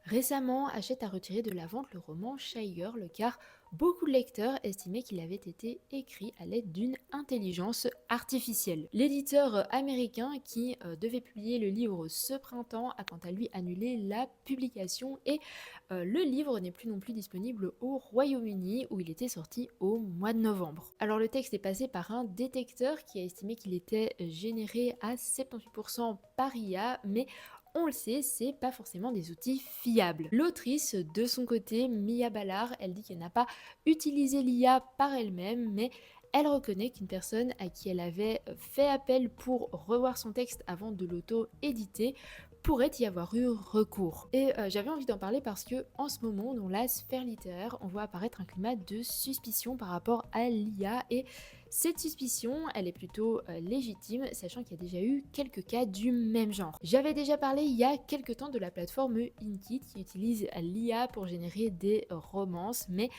Récemment, Hachette a retiré de la vente le roman Shy Girl car beaucoup de lecteurs estimaient qu'il avait été écrit à l'aide d'une intelligence artificielle. L'éditeur américain qui devait publier le livre ce printemps a quant à lui annulé la publication et le livre n'est plus non plus disponible au Royaume-Uni où il était sorti au mois de novembre. Alors le texte est passé par un détecteur qui a estimé qu'il était généré à 78% par IA, mais on le sait, c'est pas forcément des outils fiables. L'autrice, de son côté, Mia Ballard, elle dit qu'elle n'a pas utilisé l'IA par elle-même, mais elle reconnaît qu'une personne à qui elle avait fait appel pour revoir son texte avant de l'auto-éditer pourrait y avoir eu recours. Et j'avais envie d'en parler parce que en ce moment, dans la sphère littéraire, on voit apparaître un climat de suspicion par rapport à l'IA et cette suspicion, elle est plutôt légitime, sachant qu'il y a déjà eu quelques cas du même genre. J'avais déjà parlé il y a quelques temps de la plateforme Inkit qui utilise l'IA pour générer des romances, mais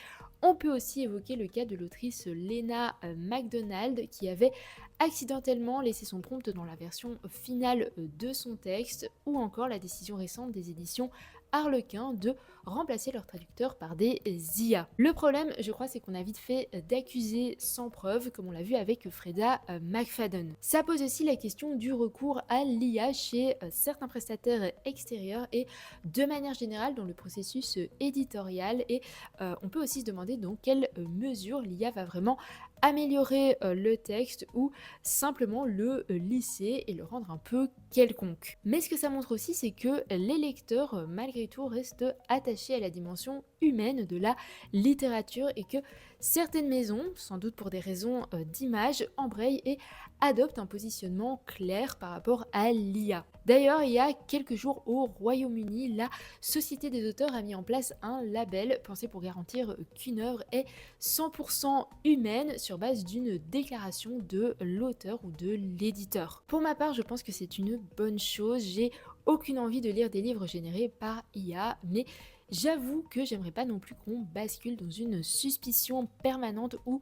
on peut aussi évoquer le cas de l'autrice Lena MacDonald qui avait accidentellement laissé son prompt dans la version finale de son texte, ou encore la décision récente des éditions Harlequin de remplacer leur traducteur par des IA. Le problème, je crois, c'est qu'on a vite fait d'accuser sans preuve, comme on l'a vu avec Freda McFadden. Ça pose aussi la question du recours à l'IA chez certains prestataires extérieurs et de manière générale dans le processus éditorial, et on peut aussi se demander dans quelle mesure l'IA va vraiment améliorer le texte ou simplement le lisser et le rendre un peu quelconque. Mais ce que ça montre aussi, c'est que les lecteurs, malgré tout, restent attachés à la dimension humaine de la littérature et que certaines maisons, sans doute pour des raisons d'image, embrayent et adoptent un positionnement clair par rapport à l'IA. D'ailleurs, il y a quelques jours au Royaume-Uni, la Société des auteurs a mis en place un label pensé pour garantir qu'une œuvre est 100% humaine sur base d'une déclaration de l'auteur ou de l'éditeur. Pour ma part, je pense que c'est une bonne chose. J'ai aucune envie de lire des livres générés par IA, mais j'avoue que j'aimerais pas non plus qu'on bascule dans une suspicion permanente où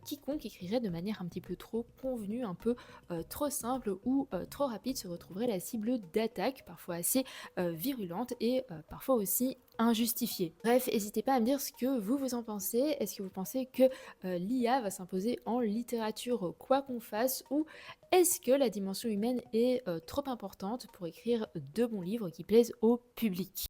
quiconque écrirait de manière un petit peu trop convenue, un peu trop simple ou trop rapide se retrouverait la cible d'attaques parfois assez virulentes et parfois aussi injustifiées. Bref, n'hésitez pas à me dire ce que vous en pensez. Est-ce que vous pensez que l'IA va s'imposer en littérature quoi qu'on fasse, ou est-ce que la dimension humaine est trop importante pour écrire de bons livres qui plaisent au public?